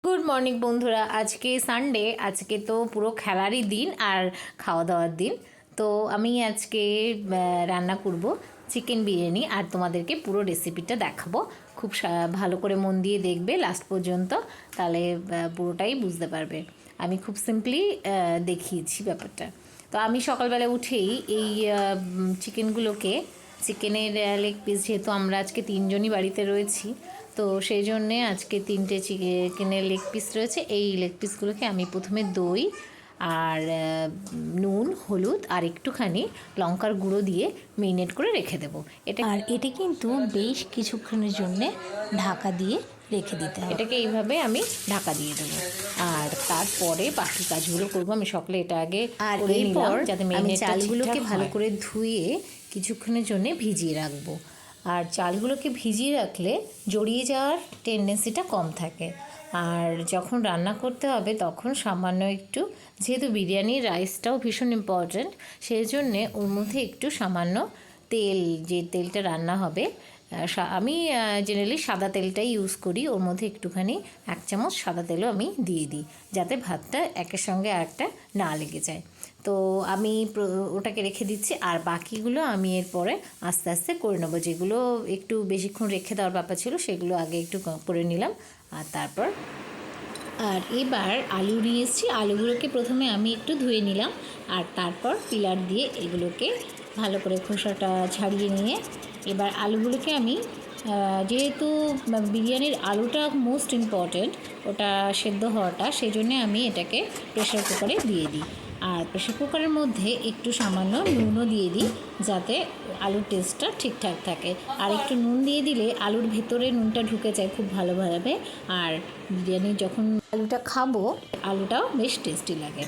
Good morning বন্ধুরা। আজকে Sunday, আজকে তো পুরো খেলারই দিন আর খাওয়া দাওয়ার দিন। তো আমি আজকে রান্না করব চিকেন বিরিয়ানি আর তোমাদেরকে পুরো রেসিপিটা দেখাবো। খুব ভালো করে মন দিয়ে দেখবে লাস্ট পর্যন্ত, তাহলে পুরোটাই বুঝতে পারবে। আমি খুব সিম্পলি দেখিয়েছি ব্যাপারটা। তো আমি সকালবেলা উঠেই এই চিকেনের লেগ পিস, যেহেতু আমরা আজকে তিনজনই বাড়িতে রয়েছি, তো সেই জন্যে আজকে 3টে চিকেনের লেগ পিস রয়েছে। এই লেগ পিসগুলোকে আমি প্রথমে দই আর নুন, হলুদ আর একটুখানি লঙ্কার গুঁড়ো দিয়ে মেরিনেট করে রেখে দেবো। এটা কিন্তু বেশ কিছুক্ষণের জন্যে ঢাকা দিয়ে রেখে দিতে হবে। এটাকে এইভাবে আমি ঢাকা দিয়ে দেবো, আর তারপরে বাকি কাজগুলো করবো। আমি সকালে এটা আগে আর করে নিলাম, এরপর যাতে আমি চালগুলোকে ভালো করে ধুয়ে কিছুক্ষণের জন্য ভিজিয়ে রাখবো। আর চালগুলোকে ভিজিয়ে রাখলে জড়িয়ে যাওয়ার টেন্ডেন্সিটা কম থাকে। আর যখন রান্না করতে হবে তখন সামান্য একটু, যেহেতু বিরিয়ানির রাইসটাও ভীষণ ইম্পর্ট্যান্ট, সেই জন্যে ওর মধ্যে একটু সামান্য তেল, যে তেলটা রান্না হবে, আমি জেনারেলি সাদা তেলটাই ইউজ করি। ওর মধ্যে একটুখানি 1 চামচ সাদা তেলও আমি দিয়ে দিই, যাতে ভাতটা একের সঙ্গে আরেকটা না লেগে যায়। তো আমি ওটাকে রেখে দিচ্ছি, আর বাকিগুলো আমি এরপরে আস্তে আস্তে করে নেবো। যেগুলো একটু বেশিক্ষণ রেখে দেওয়ার ব্যাপার ছিল সেগুলো আগে একটু করে নিলাম। আর এবার আলু নিয়ে এসেছি। আলুগুলোকে প্রথমে আমি একটু ধুয়ে নিলাম, আর তারপর পিলার দিয়ে এগুলোকে ভালো করে খোসাটা ছাড়িয়ে নিয়ে এবার আলুগুলোকে আমি, যেহেতু বিরিয়ানির আলুটা মোস্ট ইম্পর্ট্যান্ট, ওটা সেদ্ধ হওয়াটা, সেই জন্যে আমি এটাকে প্রেশার কুকারে দিয়ে দিই। আর প্রেশার কুকারের মধ্যে একটু সামান্য নুনও দিয়ে দিই, যাতে আলুর টেস্টটা ঠিকঠাক থাকে। আর একটু নুন দিয়ে দিলে আলুর ভেতরে নুনটা ঢুকে যায় খুব ভালোভাবে, আর বিরিয়ানি যখন আলুটা খাবো আলুটাও বেশ টেস্টি লাগে।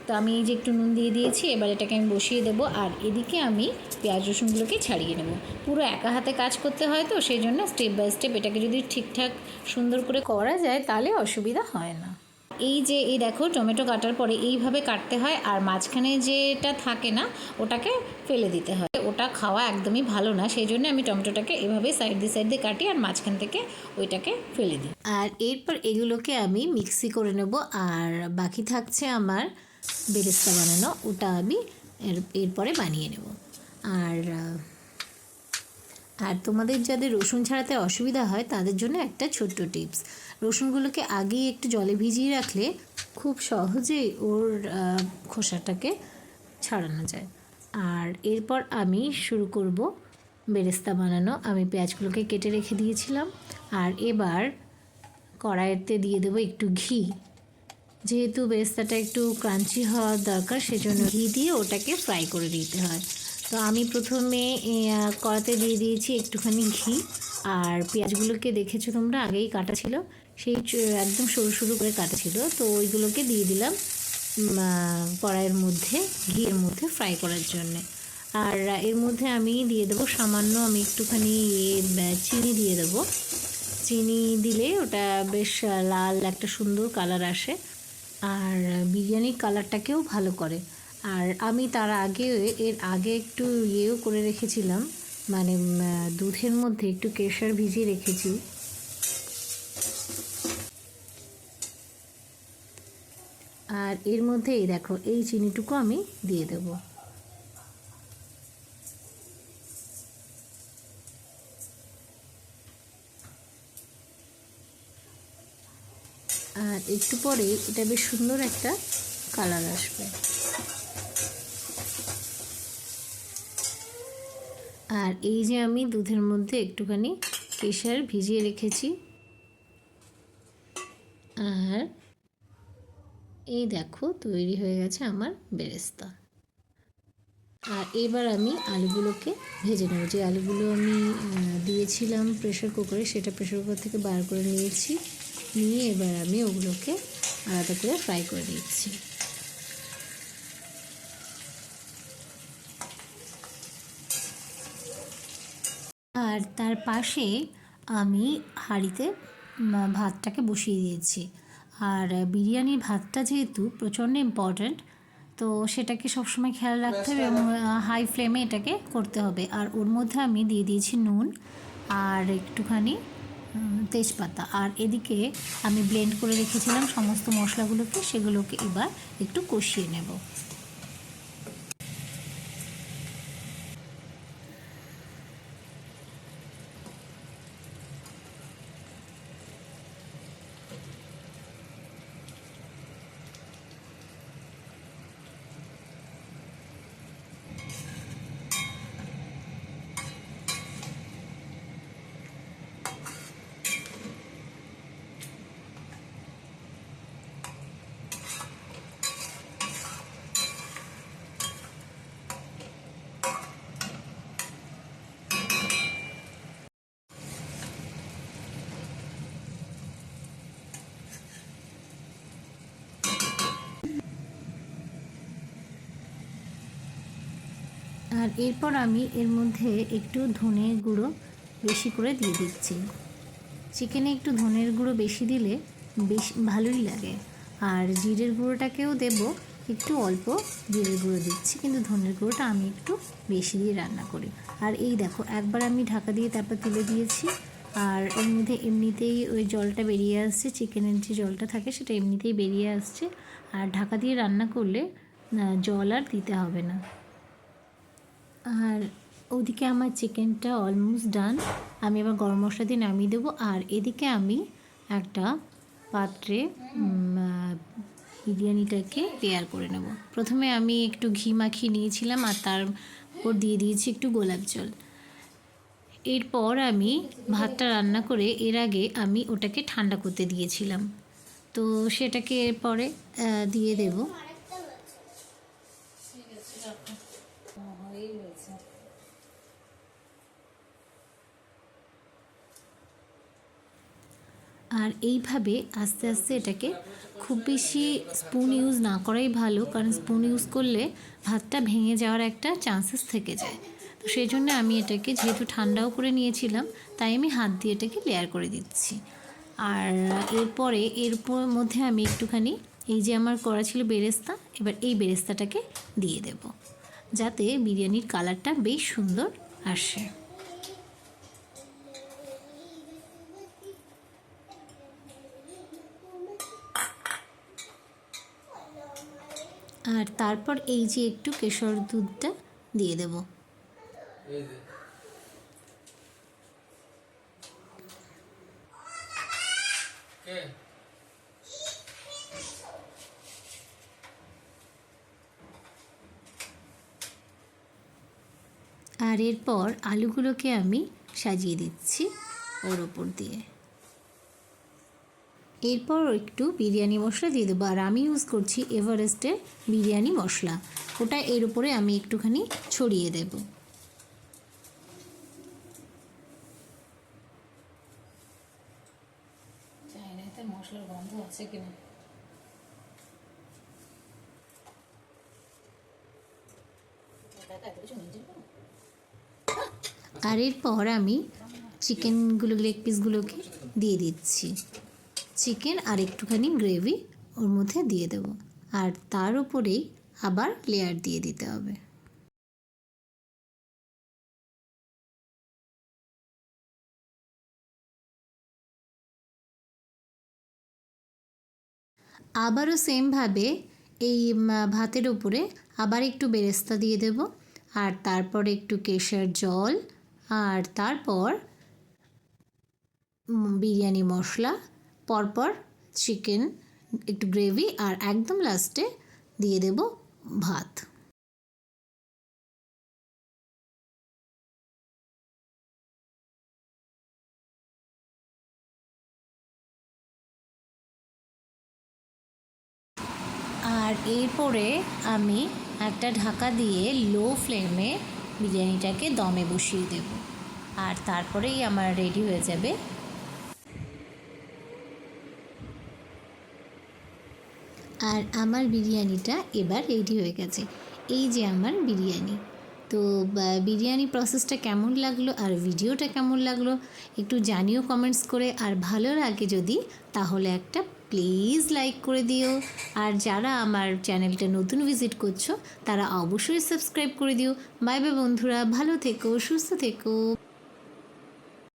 তো আমি এই যে একটু নুন দিয়ে দিয়েছি, এবার এটাকে আমি বসিয়ে দেবো। আর এদিকে আমি পেঁয়াজ রসুনগুলোকে ছাড়িয়ে নেব। পুরো একা হাতে কাজ করতে হয়, তো সেই জন্য স্টেপ বাই স্টেপ এটাকে যদি ঠিকঠাক সুন্দর করে করা যায় তাহলে অসুবিধা হয় না। এই দেখো, টমেটো কাটার পরে এইভাবে কাটতে হয়, আর মাঝখানে যেটা থাকে না ওটাকে ফেলে দিতে হয়। ওটা খাওয়া একদমই ভালো না, সেই জন্য আমি টমেটোটাকে এভাবে সাইড দিয়ে কাটি আর মাঝখান থেকে ওইটাকে ফেলে দিই। আর এরপর এগুলোকে আমি মিক্সি করে নেব। আর বাকি থাকছে আমার বেরেস্তা বানানো, ওটা আমি এরপরে বানিয়ে নেব। আর আর তোমাদের যাদের রসুন ছাড়াতে অসুবিধা হয় তাদের জন্য একটা ছোট্ট টিপস: রসুনগুলোকে আগেই একটু জলে ভিজিয়ে রাখলে খুব সহজেই ওর খোসাটাকে ছাড়ানো যায়। আর এরপর আমি শুরু করব বেরেস্তা বানানো। আমি পেঁয়াজগুলোকে কেটে রেখে দিয়েছিলাম, আর এবার কড়াইতে দিয়ে দেবো একটু ঘি। যেহেতু বেরেস্তাটা একটু ক্রাঞ্চি হওয়ার দরকার, সেজন্য ঘি দিয়ে ওটাকে ফ্রাই করে দিতে হয়। তো আমি প্রথমে কড়াতে দিয়ে দিয়েছি একটুখানি ঘি, আর পেঁয়াজগুলোকে দেখেছো তোমরা আগেই কাটা ছিল, সেই একদম সরু সরু করে কাটা ছিল, তো ওইগুলোকে দিয়ে দিলাম কড়াইয়ের মধ্যে, ঘিয়ের মধ্যে ফ্রাই করার জন্যে। আর এর মধ্যে আমি দিয়ে দেবো সামান্য, আমি একটুখানি চিনি দিয়ে দেবো। চিনি দিলে ওটা বেশ লাল একটা সুন্দর কালার আসে, আর বিরিয়ানির কালারটাকেও ভালো করে। আর আমি এর আগে একটু ইয়েও করে রেখেছিলাম, মানে দুধের মধ্যে একটু কেশর ভিজিয়ে রেখেছি। আর এর মধ্যে এই দেখো, এই চিনিটুকু আমি দিয়ে দেবো। আর একটু পরে এটা বেশ সুন্দর একটা কালার আসবে। আর এই যে আমি দুধের মধ্যে একটুখানি কেশর ভিজিয়ে রেখেছি, আর এই দেখো তৈরি হয়ে গেছে আমার বেরেস্তা। আর এবার আমি আলুগুলোকে ভেজে নেব। যে আলুগুলো আমি দিয়েছিলাম প্রেশার কুকারে, সেটা প্রেশার কুকার থেকে বার করে নিয়েছি, নিয়ে এবার আমি ওগুলোকে আলাদা করে ফ্রাই করে দিচ্ছি। আর তার পাশে আমি হাঁড়িতে ভাতটাকে বসিয়ে দিয়েছি। আর বিরিয়ানির ভাতটা যেহেতু প্রচণ্ড ইম্পর্ট্যান্ট, তো সেটাকে সবসময় খেয়াল রাখতে হবে এবং হাই ফ্লেমে এটাকে করতে হবে। আর ওর মধ্যে আমি দিয়ে দিয়েছি নুন আর একটুখানি তেজপাতা। আর এদিকে আমি ব্লেন্ড করে রেখেছিলাম সমস্ত মশলাগুলোকে, সেগুলোকে এবার একটু কষিয়ে নেব। আর এরপর আমি এর মধ্যে একটু ধনের গুঁড়ো বেশি করে দিয়ে দিচ্ছি। চিকেনে একটু ধনের গুঁড়ো বেশি দিলে বেশ ভালোই লাগে। আর জিরের গুঁড়োটাকেও দেব, একটু অল্প জিরের গুঁড়ো দিচ্ছি, কিন্তু ধনের গুঁড়োটা আমি একটু বেশি দিয়ে রান্না করি। আর এই দেখো, একবার আমি ঢাকা দিয়ে তারপর তুলে দিয়েছি। আর এর মধ্যে এমনিতেই ওই জলটা বেরিয়ে আসছে, চিকেনের যে জলটা থাকে সেটা এমনিতেই বেরিয়ে আসছে। আর ঢাকা দিয়ে রান্না করলে জল আর দিতে হবে না। আর ওদিকে আমার চিকেনটা অলমোস্ট ডান। আমি এবার গরম মশলা দিয়ে নামিয়ে দেবো। আর এদিকে আমি একটা পাত্রে বিরিয়ানিটাকে তৈয়ার করে নেব। প্রথমে আমি একটু ঘি মাখিয়ে নিয়েছিলাম আর তার উপর দিয়ে দিয়েছি একটু গোলাপ জল। এরপর আমি ভাতটা রান্না করে এর আগে আমি ওটাকে ঠান্ডা করতে দিয়েছিলাম, তো সেটাকে এরপরে দিয়ে দেব। আর এইভাবে আস্তে আস্তে এটাকে খুব বেশি স্পুন ইউজ না করাই ভালো, কারণ স্পুন ইউজ করলে ভাতটা ভেঙে যাওয়ার একটা চান্সেস থেকে যায়। তো সেই জন্য আমি এটাকে যেহেতু ঠান্ডাও করে নিয়েছিলাম, তাই আমি হাত দিয়ে এটাকে লেয়ার করে দিচ্ছি। আর এরপরে এর মধ্যে আমি একটুখানি এই যে আমার করা ছিল বেরেস্তা, এবার এই বেরেস্তাটাকে দিয়ে দেব, যাতে বিরিয়ানির কালারটা বেশ সুন্দর আসে। আর তারপর এই যে একটু কেশর দুধটা দিয়ে দেব। আর এরপর আলুগুলোকে আমি সাজিয়ে দিচ্ছি ওর ওপর দিয়ে। এরপর একটু বিরিয়ানি মশলা দিয়ে দেবো। আর আমি ইউজ করছি এভারেস্টের বিরিয়ানি মশলা, ওটা এর উপরে আমি একটুখানি ছড়িয়ে দেব। মশলার গন্ধ আছে কিনা। আর এরপর আমি চিকেনগুলো, লেগ পিসগুলোকে দিয়ে দিচ্ছি। চিকেন আর একটুখানি গ্রেভি ওর মধ্যে দিয়ে দেব। আর তার উপরেই আবার লেয়ার দিয়ে দিতে হবে। আবারও সেমভাবে এই ভাতের উপরে আবার একটু বেরেস্তা দিয়ে দেব। আর তারপর একটু কেশর জল, আর তারপর বিরিয়ানি মশলা, পরপর চিকেন, একটু গ্রেভি, আর একদম লাস্টে দিয়ে দেব ভাত। আর এরপরে আমি একটা ঢাকা দিয়ে লো ফ্লেমে বিরিয়ানিটাকে দমে বসিয়ে দেব। আর তারপরেই আমার রেডি হয়ে যাবে। আর আমার বিরিয়ানিটা এবার রেডি হয়ে গেছে। এই যে আমার বিরিয়ানি। তো বিরিয়ানি প্রসেসটা কেমন লাগলো আর ভিডিওটা কেমন লাগলো একটু জানিও কমেন্টস করে। আর ভালো লাগে যদি, তাহলে একটা প্লিজ লাইক করে দিও। আর যারা আমার চ্যানেলটা নতুন ভিজিট করছো, তারা অবশ্যই সাবস্ক্রাইব করে দিও। বাই বাই বন্ধুরা, ভালো থেকো, সুস্থ থেকো।